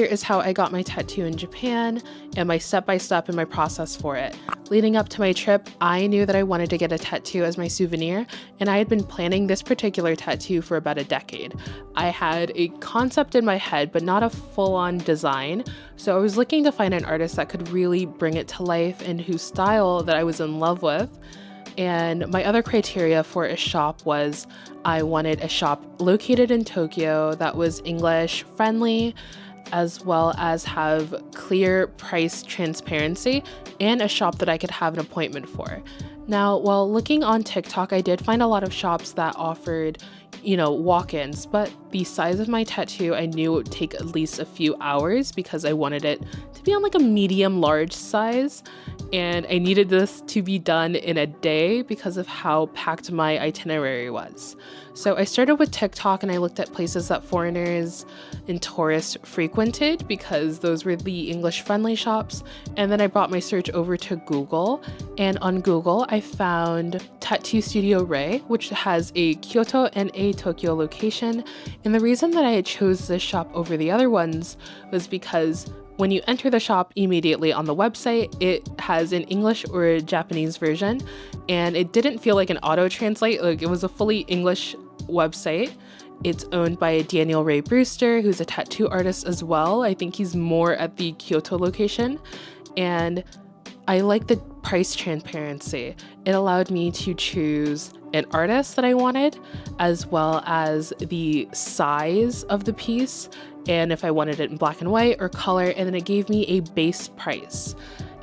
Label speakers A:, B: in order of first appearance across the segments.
A: here is how I got my tattoo in Japan and my step-by-step in my process for it. Leading up to my trip, I knew that I wanted to get a tattoo as my souvenir, and I had been planning this particular tattoo for about a decade. I had a concept in my head, but not a full-on design, so I was looking to find an artist that could really bring it to life and whose style that I was in love with. And my other criteria for a shop was I wanted a shop located in Tokyo that was English friendly, as well as have clear price transparency, and a shop that I could have an appointment for. Now, while looking on TikTok, I did find a lot of shops that offered, walk-ins, but the size of my tattoo, I knew it would take at least a few hours because I wanted it to be on like a medium large size, and I needed this to be done in a day because of how packed my itinerary was. So I started with TikTok and I looked at places that foreigners and tourists frequented because those were the English friendly shops. And then I brought my search over to Google, and on Google I found Tattoo Studio Ray, which has a Kyoto and a Tokyo location. And the reason that I chose this shop over the other ones was because when you enter the shop immediately on the website, it has an English or a Japanese version, and it didn't feel like an auto translate. Like, it was a fully English website. It's owned by Daniel Ray Brewster, who's a tattoo artist as well. I think he's more at the Kyoto location, and I like the price transparency. It allowed me to choose an artist that I wanted, as well as the size of the piece, and if I wanted it in black and white or color, and then it gave me a base price.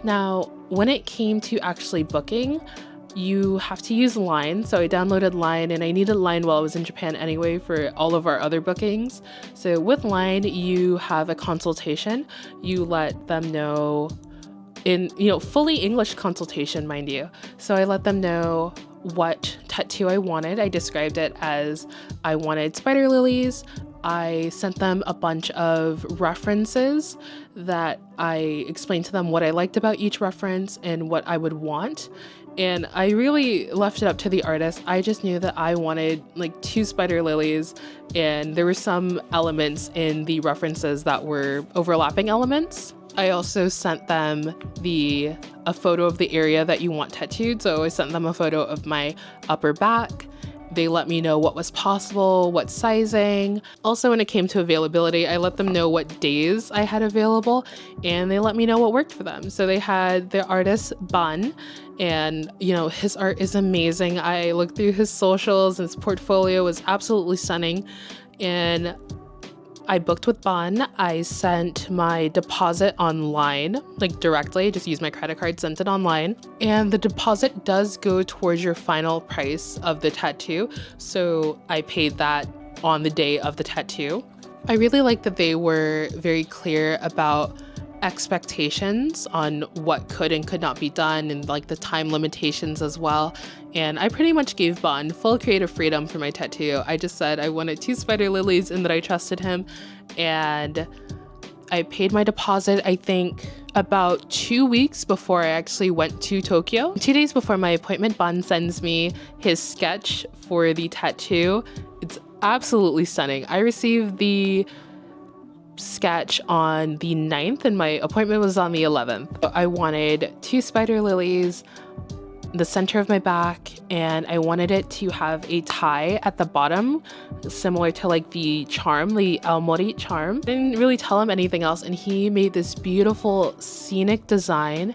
A: Now, when it came to actually booking, you have to use Line. So I downloaded Line, and I needed Line while I was in Japan anyway for all of our other bookings. So with Line, you have a consultation. You let them know in, fully English consultation, mind you. So I let them know what tattoo I wanted. I described it as I wanted spider lilies. I sent them a bunch of references that I explained to them what I liked about each reference and what I would want. And I really left it up to the artist. I just knew that I wanted like 2 spider lilies, and there were some elements in the references that were overlapping elements. I also sent them a photo of the area that you want tattooed. So I sent them a photo of my upper back. They let me know what was possible, what sizing. Also, when it came to availability, I let them know what days I had available, and they let me know what worked for them. So they had the artist Bun, and his art is amazing. I looked through his socials, and his portfolio was absolutely stunning. And I booked with Bun. I sent my deposit online, like directly, just used my credit card, sent it online. And the deposit does go towards your final price of the tattoo. So I paid that on the day of the tattoo. I really like that they were very clear about expectations on what could and could not be done, and like the time limitations as well. And I pretty much gave Bun full creative freedom for my tattoo. I just said I wanted 2 spider lilies and that I trusted him, and I paid my deposit, I think about 2 weeks before I actually went to Tokyo. 2 days before my appointment, Bun sends me his sketch for the tattoo. It's absolutely stunning. I received the sketch on the 9th and my appointment was on the 11th. I wanted 2 spider lilies, the center of my back, and I wanted it to have a tie at the bottom, similar to like the charm, the Aomori charm. I didn't really tell him anything else, and he made this beautiful scenic design.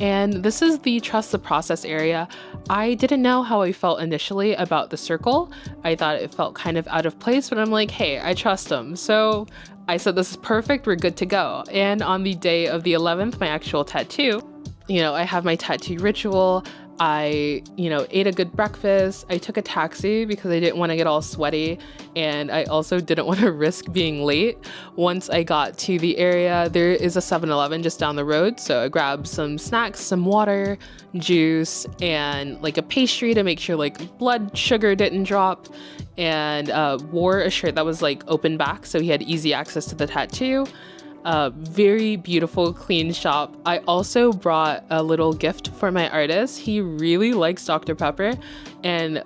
A: And this is the trust the process area. I didn't know how I felt initially about the circle. I thought it felt kind of out of place, but I'm like, hey, I trust him. So I said, this is perfect, we're good to go. And on the day of the 11th, my actual tattoo, I have my tattoo ritual. I, ate a good breakfast. I took a taxi because I didn't want to get all sweaty, and I also didn't want to risk being late. Once I got to the area, there is a 7-Eleven just down the road, so I grabbed some snacks, some water, juice, and like a pastry to make sure like blood sugar didn't drop, and wore a shirt that was like open back so he had easy access to the tattoo. Very beautiful, clean shop. I also brought a little gift for my artist. He really likes Dr. Pepper, and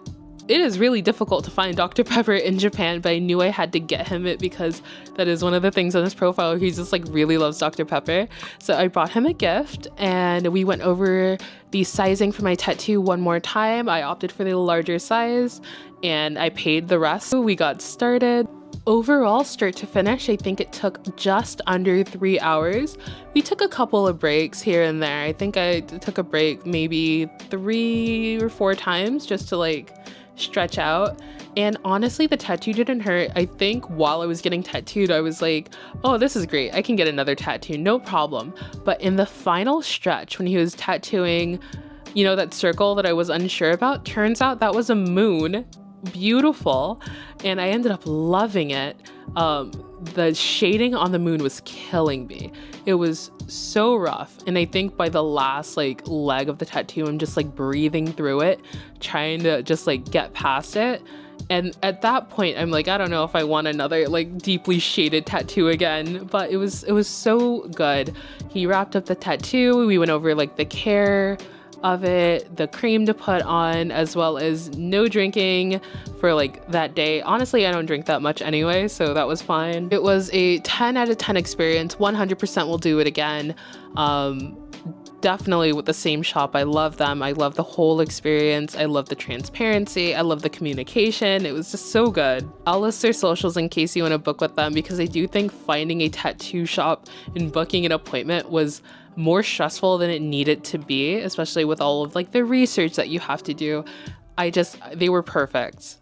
A: it is really difficult to find Dr. Pepper in Japan, but I knew I had to get him it because that is one of the things on his profile. He just like really loves Dr. Pepper. So I brought him a gift and we went over the sizing for my tattoo one more time. I opted for the larger size and I paid the rest. We got started. Overall, start to finish, I think it took just under 3 hours. We took a couple of breaks here and there. I think I took a break maybe 3 or 4 times just to like stretch out. And honestly, the tattoo didn't hurt. I think while I was getting tattooed, I was like, oh, this is great. I can get another tattoo, no problem. But in the final stretch, when he was tattooing, you know, that circle that I was unsure about, turns out that was a moon. Beautiful, and I ended up loving it. The shading on the moon was killing me. It was so rough, and I think by the last like leg of the tattoo, I'm just like breathing through it, trying to just like get past it. And at that point, I'm like, I don't know if I want another like deeply shaded tattoo again, but it was so good. He wrapped up the tattoo. We went over like the care of it, the cream to put on, as well as no drinking for like that day. Honestly, I don't drink that much anyway, so that was fine. It was a 10 out of 10 experience. 100% will do it again. Definitely with the same shop. I love them. I love the whole experience. I love the transparency. I love the communication. It was just so good. I'll list their socials in case you want to book with them, because I do think finding a tattoo shop and booking an appointment was more stressful than it needed to be, especially with all of like the research that you have to do. They were perfect.